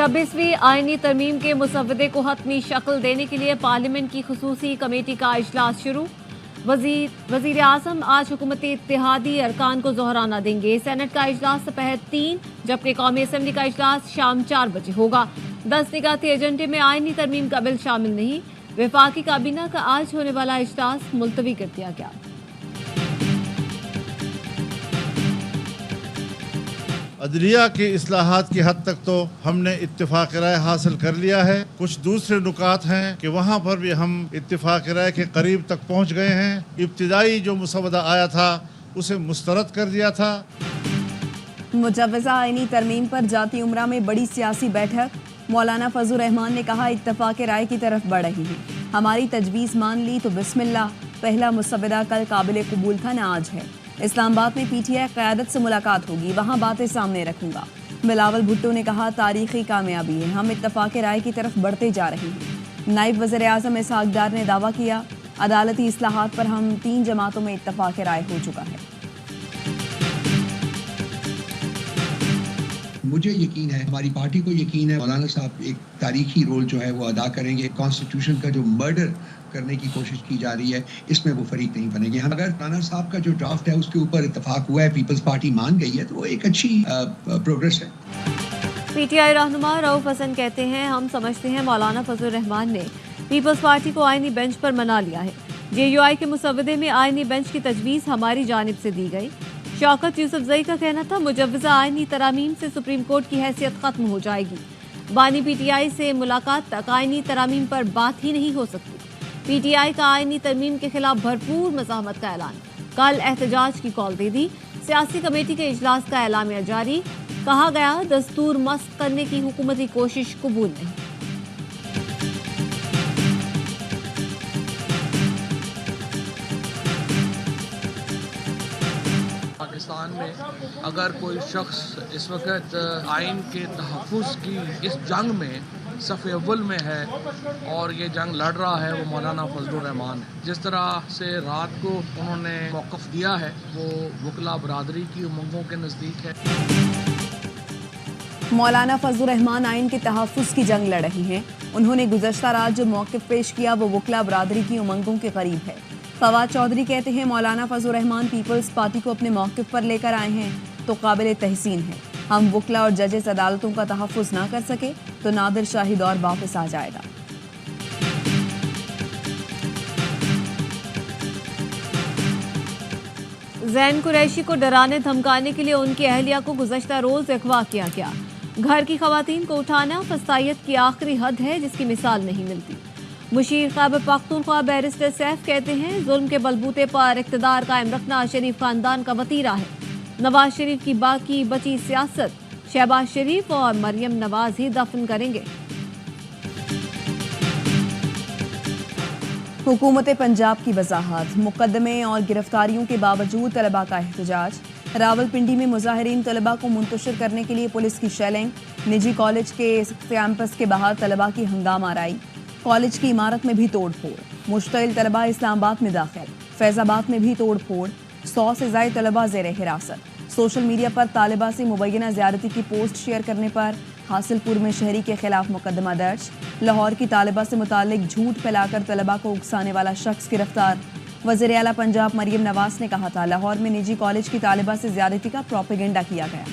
26वीं आईनी तरमीम के मुसव्वदे को हतमी शक्ल देने के लिए पार्लियामेंट की खुसूसी कमेटी का इजलास शुरू। वजीर आजम आज हुकूमत इत्तेहादी अरकान को दोहराना देंगे। सेनेट का इजलास दोपहर 3 जबकि कौमी असम्बली का इजलास शाम 4 बजे होगा। 10 निगाती एजेंडे में आईनी तरमीम का बिल शामिल नहीं। वफाकी काबीना का आज होने वाला इजलास मुलतवी कर दिया गया। अदलिया की इस्लाहात की हद तक तो हमने इत्तेफाक राय हासिल कर लिया है। कुछ दूसरे नुकात हैं कि वहाँ पर भी हम इत्तेफाक राय के करीब तक पहुँच गए हैं। इब्तिदाई जो मुसवदा आया था उसे मुस्तरद कर दिया था। मुजव्वज़ा आईनी तरमीम पर जाती उम्रा में बड़ी सियासी बैठक। मौलाना फजल रहमान ने कहा इत्तेफाक राय की तरफ बढ़ रही है। हमारी तजवीज़ मान ली तो बिस्मिल्लाह। पहला मुसवदा कल काबिल कबूल था न आज है। इस्लामाबाद में पीटीआई क़यादत से मुलाकात होगी, वहाँ बातें सामने रखूंगा। बिलावल भुट्टो ने कहा तारीखी कामयाबी है, हम इत्तफाक राय की तरफ बढ़ते जा रहे हैं। नायब वज़ीर आज़म इसहाक़ डार ने दावा किया अदालती इस्लाहात पर हम 3 जमातों में इत्तफाक राय हो चुका है। मुझे यकीन है, हमारी पार्टी को यकीन है, मौलाना साहब एक तारीखी रोल जो है वो अदा करेंगे। कॉन्स्टिट्यूशन का जो मर्डर करने की कोशिश की जा रही है इसमें वो फरीक नहीं बनेंगे। हम अगर मौलाना साहब का जो ड्राफ्ट है उसके ऊपर इत्तफाक हुआ है, पीपल्स पार्टी मान गई है, तो वो एक अच्छी प्रोग्रेस है। पीटीआई रहनुमा रऊफ हसन कहते हैं हम समझते हैं मौलाना फजल रहमान ने पीपल्स पार्टी को आईनी बेंच पर मना लिया है। जेयूआई के मुसवदे में आईनी बेंच की तजवीज़ हमारी जानिब से दी गई। शौकत यूसुफजई का कहना था मुजव्वज़ा आईनी तरामीम से सुप्रीम कोर्ट की हैसियत खत्म हो जाएगी। बानी पीटीआई से मुलाकात तक आईनी तरामीम पर बात ही नहीं हो सकती। पीटीआई का आईनी तरमीम के खिलाफ भरपूर मज़ाहमत का ऐलान। कल एहतजाज की कॉल दे दी। सियासी कमेटी के इजलास का एलामिया जारी। कहा गया दस्तूर मस्त करने की हुकूमती कोशिश कबूल नहीं। पाकिस्तान में अगर कोई शख्स इस वक्त आइन के तहफ़्फ़ुज़ की इस जंग में सफ़े अव्वल में है और ये जंग लड़ रहा है वो मौलाना फजल रहमान है। जिस तरह से रात को उन्होंने मौक़िफ़ दिया है वो वकला बरादरी की उमंगों के नज़दीक है। मौलाना फजल रहमान आइन के तहफ़्फ़ुज़ की जंग लड़ रही हैं। उन्होंने गुज़श्ता रात जो मौक़िफ़ पेश किया वो वकला बरादरी की उमंगों के करीब है। फवाद चौधरी कहते हैं मौलाना फजल रहमान पीपल्स पार्टी को अपने मौक़िफ़ पर लेकर आए हैं तो काबिल तहसीन है। हम वकला और जजेस अदालतों का तहफ़्फ़ुज़ ना कर सके तो नादिर शाही दौर वापस आ जाएगा। ज़ैन कुरैशी को डराने धमकाने के लिए उनकी अहलिया को गुज़श्ता रोज़ अगवा किया गया। घर की ख़वातीन को उठाना फसायत की आखिरी हद है जिसकी मिसाल नहीं मिलती। मुशीर खैबर पख्तूनख्वा बैरिस्टर सैफ कहते हैं जुल्म के बलबूते पर इक़्तिदार कायम रखना शरीफ खानदान का वतीरा है। नवाज शरीफ की बाकी बची सियासत शहबाज शरीफ और मरियम नवाज ही दफन करेंगे। हुकूमत पंजाब की वजाहत। मुकदमे और गिरफ्तारियों के बावजूद तलबा का एहतजाज। रावलपिंडी में मुजाहिरीन तलबा को मुंतशिर करने के लिए पुलिस की शेलिंग। निजी कॉलेज के कैंपस के बाहर तलबा की हंगामा आराई। कॉलेज की इमारत में भी तोड़ फोड़। मुश्तइल तलबा इस्लामाबाद में दाखिल। फैजाबाद में भी तोड़ फोड़। 100 से ज़ायद तलबा ज़ेर हिरासत। सोशल मीडिया पर तालिबा से मुबैना ज़्यादती की पोस्ट शेयर करने पर हासिलपुर में शहरी के खिलाफ मुकदमा दर्ज। लाहौर की तालिबा से मुतालिक झूठ फैलाकर तलबा को उकसाने वाला शख्स गिरफ्तार। वज़ीर आला पंजाब मरियम नवाज ने कहा था लाहौर में निजी कॉलेज की तालिबा से ज़्यादती का प्रोपेगेंडा किया गया।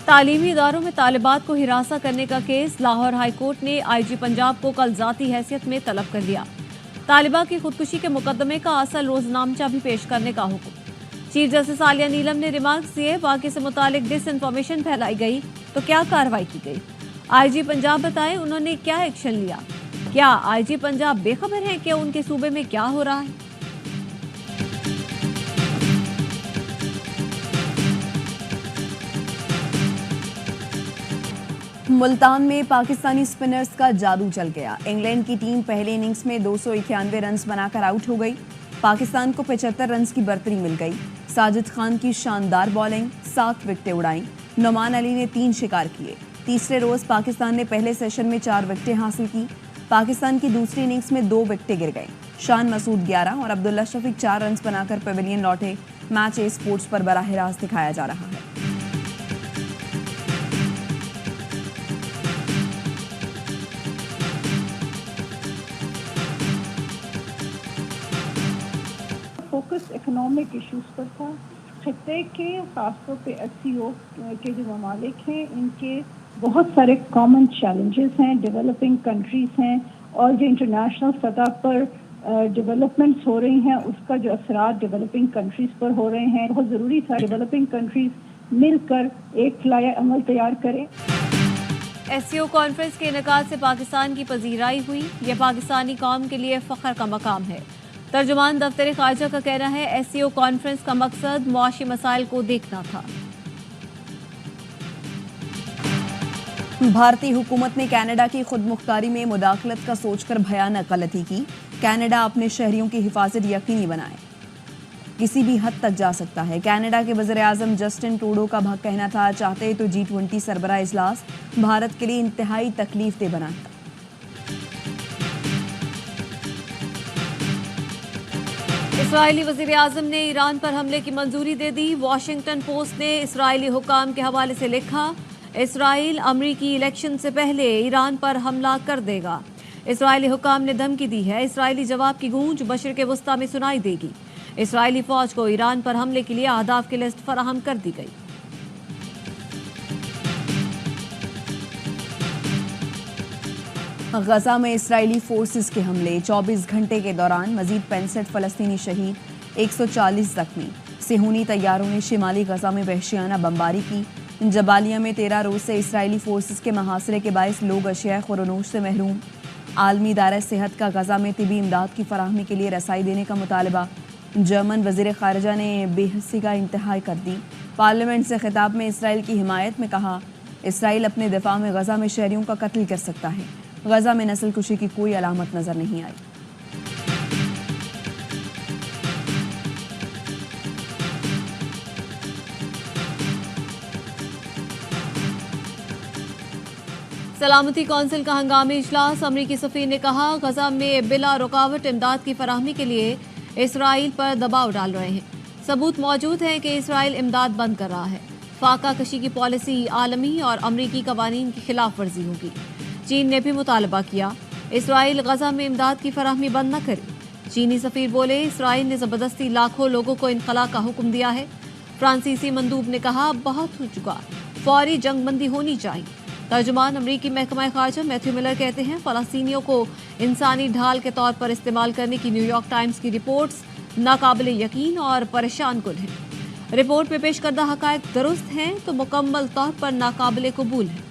तालीमी इदारों में तालिबात को हिरासा करने का केस। लाहौर हाई कोर्ट ने आईजी पंजाब को कल जाती हैसियत में तलब कर लिया। तालिबा की खुदकुशी के मुकदमे का असल रोजनामचा भी पेश करने का हुक्म। चीफ जस्टिस आलिया नीलम ने रिमार्क्स दिए बाकी से मुतालिक डिसइंफॉर्मेशन फैलाई गई तो क्या कार्रवाई की गई। आईजी पंजाब बताएं उन्होंने क्या एक्शन लिया। क्या आईजी पंजाब बेखबर है कि उनके सूबे में क्या हो रहा है। मुल्तान में पाकिस्तानी स्पिनर्स का जादू चल गया। इंग्लैंड की टीम पहले इनिंग्स में 291 रन बनाकर आउट हो गई। पाकिस्तान को 75 रन की बर्तरी मिल गई। साजिद खान की शानदार बॉलिंग, 7 विकेटें उड़ाईं। नोमान अली ने 3 शिकार किए। तीसरे रोज पाकिस्तान ने पहले सेशन में 4 विकेटें हासिल की। पाकिस्तान की दूसरी इनिंग्स में 2 विकेटें गिर गईं। शान मसूद 11 और अब्दुल्ला शफीक 4 रन बनाकर पेविलियन लौटे। मैच ए स्पोर्ट्स पर बराह रास्त दिखाया जा रहा है। फोकस इकोनॉमिक इश्यूज पर था। खत्ते के खासतौर पे एससीओ के जो ममालिक हैं, इनके बहुत सारे कॉमन चैलेंजेस हैं, डेवलपिंग कंट्रीज हैं, और जो इंटरनेशनल सतह पर डेवलपमेंट्स हो रही हैं, उसका जो असरात डेवलपिंग कंट्रीज पर हो रहे हैं। बहुत ज़रूरी था डेवलपिंग कंट्रीज मिलकर एक फ्लाया अमल तैयार करें। एससीओ कॉन्फ्रेंस के इनेकाद से पाकिस्तान की पजीराई हुई। यह पाकिस्तानी कौम के लिए फ़ख्र का मकाम है। तर्जुमान दफ्तर खारजा का कहना है एससीओ कॉन्फ्रेंस का मकसद मुआशी मसाइल को देखना था। भारतीय हुकूमत ने कनाडा की खुद मुख्तारी में मुदाखलत का सोचकर भयानक गलती की। कनाडा अपने शहरियों की हिफाजत यकीनी बनाए, किसी भी हद तक जा सकता है। कनाडा के वज़ीर आज़म जस्टिन ट्रूडो का कहना था, चाहते तो G20 सरबराह इजलास भारत के लिए इंतहाई तकलीफ दे बना। इसराइली वज़ीर आज़म ने ईरान पर हमले की मंजूरी दे दी। वॉशिंगटन पोस्ट ने इसराइली हुकाम के हवाले से लिखा, इसराइल अमरीकी इलेक्शन से पहले ईरान पर हमला कर देगा। इसराइली हुकाम ने धमकी दी है, इसराइली जवाब की गूंज मशरिक़ वस्ता में सुनाई देगी। इसराइली फौज को ईरान पर हमले के लिए अहदाफ की लिस्ट फराहम कर दी गई। गजा में इसराइली फोर्सेस के हमले, 24 घंटे के दौरान मजीद 65 फलस्तीनी शहीद, 140 जख्मी। सेहूनी तैयारों ने शिमाली गजा में वहशियाना बमबारी की। जबालिया में 13 रोज से इसराइली फोर्सेस के मुहासरे के बायस लोग अशिया खुरनूश से महरूम। आलमी इदारा सेहत का गजा में तिबी इमदाद की फराहमी के लिए रसाई देने का मुतालबा। जर्मन वज़ीर ख़ारिजा ने बेहसी का इंतहा कर दी। पार्लियामेंट से खिताब में इसराइल की हिमायत में कहा, इसराइल अपने दिफा में गजा में शहरियों का कत्ल कर सकता है। गजा में नस्ल कुशी की कोई अलामत नजर नहीं आई। सलामती कौंसिल का हंगामी इजलास। अमरीकी सफीर ने कहा, गजा में बिला रुकावट इमदाद की फराहमी के लिए इसराइल पर दबाव डाल रहे हैं। सबूत मौजूद है कि इसराइल इमदाद बंद कर रहा है। फाका कशी की पॉलिसी आलमी और अमरीकी कवानीन की खिलाफ वर्जी होगी। चीन ने भी मुतालबा किया, इसराइल गजा में इमदाद की फराहमी बंद न करे। चीनी सफीर बोले, इसराइल ने ज़बरदस्ती लाखों लोगों को इनखला का हुक्म दिया है। फ्रांसीसी मंदूब ने कहा, बहुत हो चुका, फौरी जंगबंदी होनी चाहिए। तर्जुमान अमरीकी महकमा खारजा मैथ्यू मिलर कहते हैं, फ़लस्तीनियों को इंसानी ढाल के तौर पर इस्तेमाल करने की न्यूयॉर्क टाइम्स की रिपोर्ट्स नाकाबिले यकीन और परेशान कुन हैं। रिपोर्ट में पेश करदा हक़ाइक़ दुरुस्त हैं तो मुकम्मल तौर पर नाकाबिले कबूल हैं।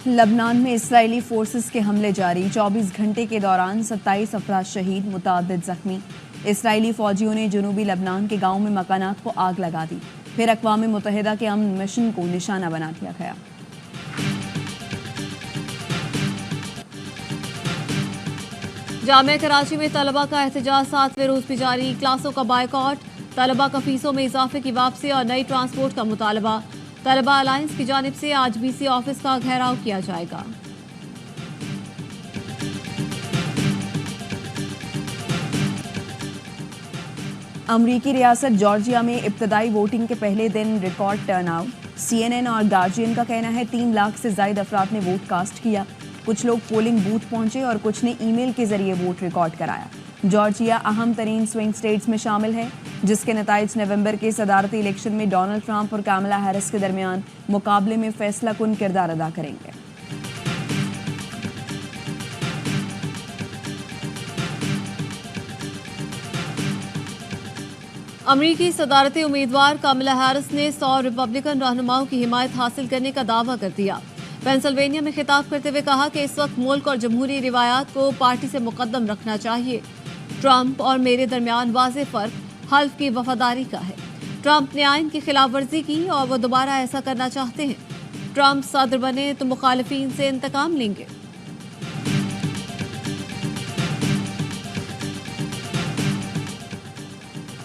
लबनान में इसराइली फोर्सेस के हमले जारी, 24 घंटे के दौरान 27 अफराद शहीद, मुतअद्दिद जख्मी। इसराइली फौजियों ने जनूबी लबनान के गाँव में मकानात को आग लगा दी। फिर अक़वाम मुत्तहिदा के अमन मिशन को निशाना बना दिया गया। जामिया कराची में तलबा का एहतजाज 7वें रोज भी जारी। क्लासों का बायकॉट, तलबा का फीसों में इजाफे की वापसी और नई ट्रांसपोर्ट का मुतालबा। तलबा अलायंस की जानिब से आज BC ऑफिस का घेराव किया जाएगा। अमरीकी रियासत जॉर्जिया में इब्तदाई वोटिंग के पहले दिन रिकॉर्ड टर्नआउट। CNN और गार्जियन का कहना है 3 लाख से ज़ायद अफराद ने वोट कास्ट किया। कुछ लोग पोलिंग बूथ पहुंचे और कुछ ने ईमेल के जरिए वोट रिकॉर्ड कराया। जॉर्जिया अहम तरीन स्विंग स्टेट्स में शामिल है, जिसके नताइज नवंबर के सदारती इलेक्शन में डोनाल्ड ट्रंप और कैमला हैरिस के दरमियान मुकाबले में फैसला कुन किरदार अदा करेंगे। अमरीकी सदारती उम्मीदवार कैमला हैरिस ने 100 रिपब्लिकन रहनुमाओं की हिमायत हासिल करने का दावा कर दिया। पेंसिल्वेनिया में खिताब करते हुए कहा कि इस वक्त मुल्क और जमहूरी रिवायात को पार्टी से मुकद्दम रखना चाहिए। ट्रंप और मेरे दरमियान वाज़ेह फ़र्क हल्फ की वफादारी का है। ट्रंप ने आइन की खिलाफ वर्जी की और वो दोबारा ऐसा करना चाहते हैं। ट्रंप सदर बने तो मुखालिफिन से इंतकाम लेंगे।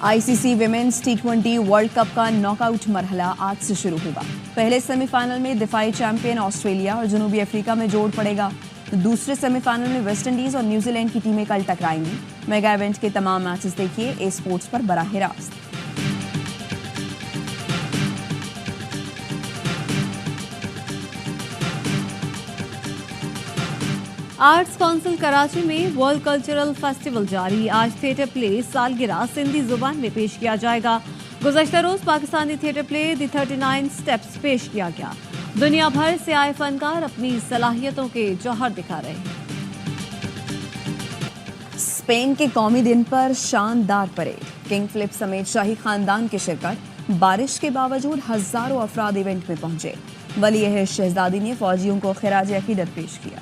आईसीसी विमेंस टी20 वर्ल्ड कप का नॉकआउट मरहला आज से शुरू होगा। पहले सेमीफाइनल में दिफाई चैंपियन ऑस्ट्रेलिया और जनूबी अफ्रीका में जोड़ पड़ेगा, तो दूसरे सेमीफाइनल में वेस्टइंडीज और न्यूजीलैंड की टीमें कल टकराएंगी। मेगा इवेंट के तमाम मैचेस देखिए ए स्पोर्ट्स पर बराह रास्त। आर्ट्स काउंसिल कराची में वर्ल्ड कल्चरल फेस्टिवल जारी। आज थिएटर प्ले सालगिरह सिंधी जुबान में पेश किया जाएगा। गुज़श्ता रोज Pakistani theatre play the 39 steps पेश किया गया। दुनिया भर से आए फनकार अपनी सलाहियतों के जौहर दिखा रहे हैं। स्पेन के कौमी दिन पर शानदार परेड, किंग फिलिप समेत शाही खानदान की शिरकत। बारिश के बावजूद हजारों अफराद इवेंट में पहुंचे। वली अहद शहजादी ने फौजियों को खिराज अकीदत पेश किया।